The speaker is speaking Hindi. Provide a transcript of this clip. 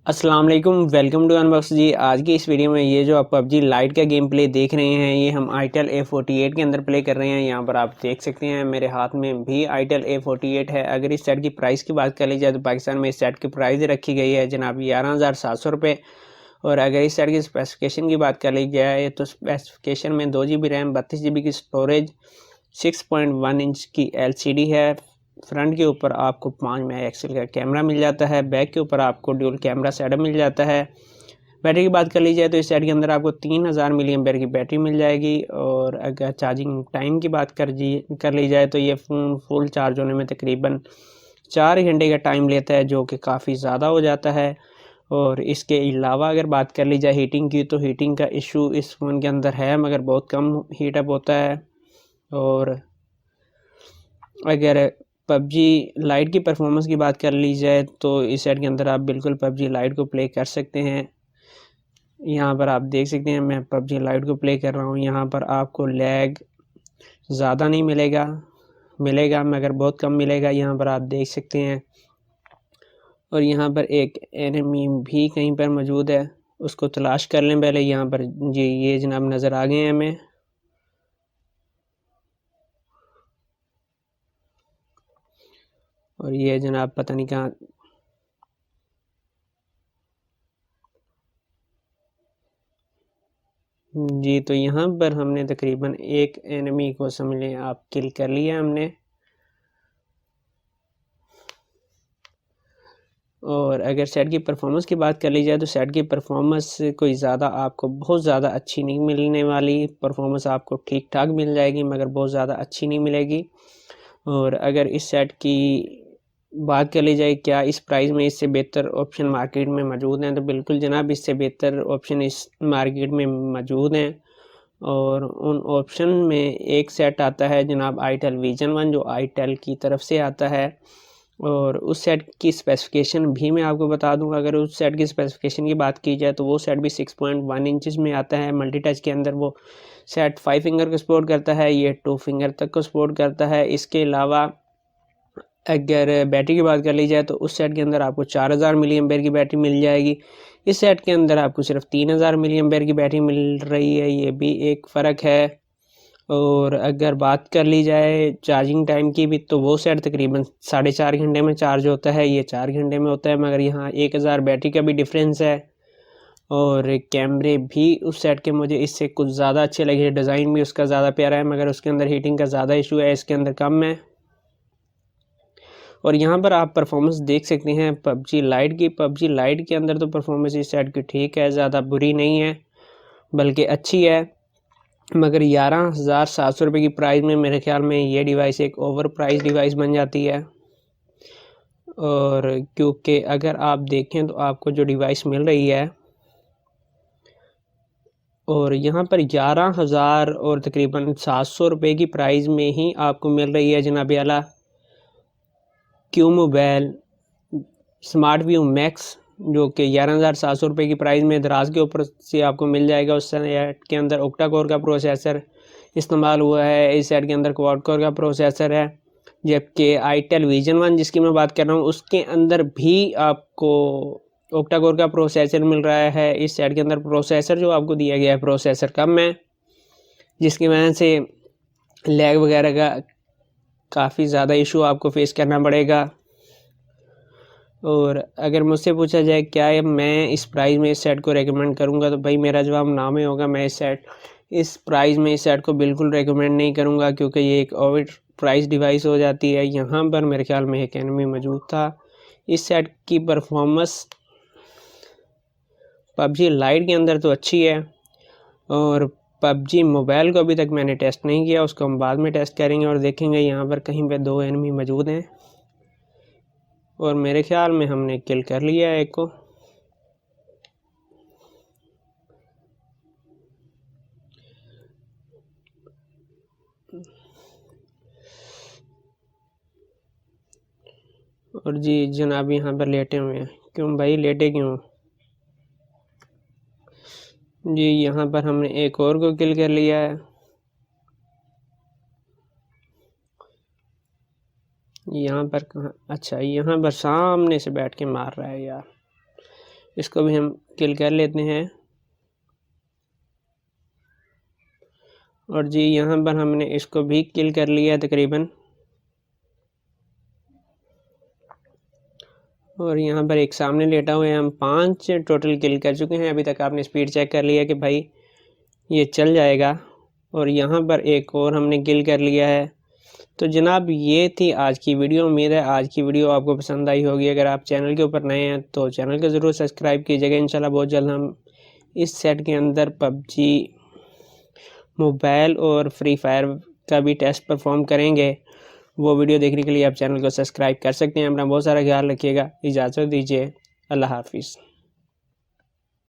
अस्सलाम वालेकुम, वेलकम टू अनबॉक्स जी। आज की इस वीडियो में ये जो आप पबजी लाइट का गेम प्ले देख रहे हैं, ये हम आईटेल A48 के अंदर प्ले कर रहे हैं। यहाँ पर आप देख सकते हैं मेरे हाथ में भी आईटेल A48 है। अगर इस सेट की प्राइस की बात कर ली जाए तो पाकिस्तान में इस सेट की प्राइस रखी गई है जनाब 11,700 रुपये। और अगर इस सेट की स्पेसिफिकेशन की बात कर ली जाए तो स्पेसिफिकेशन में 2 GB रैम, 32 GB की स्टोरेज, 6.1 इंच की LCD है। फ्रंट के ऊपर आपको 5 मेगापिक्सल का कैमरा मिल जाता है। बैक के ऊपर आपको ड्यूल कैमरा सेटअप मिल जाता है। बैटरी की बात कर ली जाए तो इस सेट के अंदर आपको 3000 मिली एम्पेयर की बैटरी मिल जाएगी। और अगर चार्जिंग टाइम की बात कर ली जाए तो ये फ़ोन फुल चार्ज होने में तकरीबन 4 घंटे का टाइम लेता है, जो कि काफ़ी ज़्यादा हो जाता है। और इसके अलावा अगर बात कर ली जाए हीटिंग की, तो हीटिंग का इशू इस फ़ोन के अंदर है, मगर बहुत कम हीटअप होता है। और अगर पबजी लाइट की परफॉर्मेंस की बात कर ली जाए तो इस सेट के अंदर आप बिल्कुल पबजी लाइट को प्ले कर सकते हैं। यहाँ पर आप देख सकते हैं मैं पबजी लाइट को प्ले कर रहा हूँ। यहाँ पर आपको लैग ज़्यादा नहीं मिलेगा मगर बहुत कम मिलेगा, यहाँ पर आप देख सकते हैं। और यहाँ पर एक एनिमी भी कहीं पर मौजूद है, उसको तलाश कर लें पहले। यहाँ पर जी ये जनाब नज़र आ गए हैं हमें। और ये जनाब पता नहीं कहाँ। जी तो यहाँ पर हमने तकरीबन एक एनिमी को समझ लें आप किल कर लिया हमने। और अगर सेट की परफॉर्मेंस की बात कर ली जाए तो सेट की परफॉर्मेंस कोई ज़्यादा आपको बहुत ज़्यादा अच्छी नहीं मिलने वाली। परफॉर्मेंस आपको ठीक ठाक मिल जाएगी मगर बहुत ज़्यादा अच्छी नहीं मिलेगी। और अगर इस सेट की बात कर ली जाए क्या इस प्राइस में इससे बेहतर ऑप्शन मार्केट में मौजूद हैं, तो बिल्कुल जनाब इससे बेहतर ऑप्शन इस मार्केट में मौजूद हैं। और उन ऑप्शन में एक सेट आता है जनाब आईटेल विजन 1, जो आईटेल की तरफ से आता है। और उस सेट की स्पेसिफिकेशन भी मैं आपको बता दूंगा। अगर उस सेट की स्पेसिफिकेशन की बात की जाए तो वो सेट भी 6.1 इंचज़ में आता है। मल्टी टच के अंदर वो सेट 5 फिंगर को सपोर्ट करता है, ये 2 फिंगर तक को सपोर्ट करता है। इसके अलावा अगर बैटरी की बात कर ली जाए तो उस सेट के अंदर आपको 4000 मिली एम्पेयर की बैटरी मिल जाएगी। इस सेट के अंदर आपको सिर्फ 3000 मिली एम्पेयर की बैटरी मिल रही है, ये भी एक फ़र्क है। और अगर बात कर ली जाए चार्जिंग टाइम की भी, तो वो सेट तकरीबन 4.5 घंटे में चार्ज होता है, ये 4 घंटे में होता है। मगर यहाँ 1000 बैटरी का भी डिफरेंस है। और कैमरे भी उस सेट के मुझे इससे कुछ ज़्यादा अच्छे लगे। डिज़ाइन भी उसका ज़्यादा प्यारा है मगर उसके अंदर हीटिंग का ज़्यादा इशू है, इसके अंदर कम है। और यहाँ पर आप परफॉर्मेंस देख सकते हैं पबजी लाइट की। पबजी लाइट के अंदर तो परफॉर्मेंस इस सेट की ठीक है, ज़्यादा बुरी नहीं है बल्कि अच्छी है। मगर 11,700 रुपये की प्राइस में मेरे ख्याल में ये डिवाइस एक ओवर प्राइस डिवाइस बन जाती है। और क्योंकि अगर आप देखें तो आपको जो डिवाइस मिल रही है और यहाँ पर 11,000 और तकरीबन 700 रुपये की प्राइस में ही आपको मिल रही है जनाब आला Q mobile smart view max, जो कि 11,700 रुपये की प्राइस में दराज के ऊपर से आपको मिल जाएगा। उस सेट के अंदर ओक्टा कोर का प्रोसेसर इस्तेमाल हुआ है, इस सेट के अंदर क्वाड कोर का प्रोसेसर है। जबकि आईटेल विजन 1 जिसकी मैं बात कर रहा हूँ उसके अंदर भी आपको ओक्टा कोर का प्रोसेसर मिल रहा है। इस सेट के अंदर प्रोसेसर जो आपको दिया गया है प्रोसेसर कम है, जिसकी वजह से लैग वगैरह का काफ़ी ज़्यादा इशू आपको फेस करना पड़ेगा। और अगर मुझसे पूछा जाए क्या मैं इस प्राइस में इस सेट को रेकमेंड करूंगा, तो भाई मेरा जवाब ना में होगा। मैं इस प्राइस में इस सेट को बिल्कुल रेकमेंड नहीं करूंगा, क्योंकि ये एक ओवर प्राइस डिवाइस हो जाती है। यहाँ पर मेरे ख्याल में एक एनिमी मौजूद था। इस सेट की परफॉर्मेंस पबजी लाइट के अंदर तो अच्छी है। और पबजी मोबाइल को अभी तक मैंने टेस्ट नहीं किया, उसको हम बाद में टेस्ट करेंगे और देखेंगे। यहाँ पर कहीं पे 2 एनिमी मौजूद हैं और मेरे ख्याल में हमने किल कर लिया है एक को। और जी जनाब यहाँ पर लेटे हुए हैं। क्यों भाई लेटे क्यों? जी यहाँ पर हमने एक और को किल कर लिया है। यहाँ पर कहाँ? अच्छा यहाँ पर सामने से बैठ के मार रहा है यार। इसको भी हम किल कर लेते हैं। और जी यहाँ पर हमने इसको भी किल कर लिया तकरीबन। और यहाँ पर एक सामने लेटा हुआ है, हम 5 टोटल किल कर चुके हैं। अभी तक आपने स्पीड चेक कर लिया कि भाई ये चल जाएगा। और यहाँ पर एक और हमने किल कर लिया है। तो जनाब ये थी आज की वीडियो। उम्मीद है आज की वीडियो आपको पसंद आई होगी। अगर आप चैनल के ऊपर नए हैं तो चैनल को ज़रूर सब्सक्राइब कीजिएगा। इंशाल्लाह बहुत जल्द हम इस सेट के अंदर पबजी मोबाइल और फ्री फायर का भी टेस्ट परफॉर्म करेंगे। वो वीडियो देखने के लिए आप चैनल को सब्सक्राइब कर सकते हैं। अपना बहुत सारा ख्याल रखिएगा। इजाज़त दीजिए। अल्लाह हाफिज़।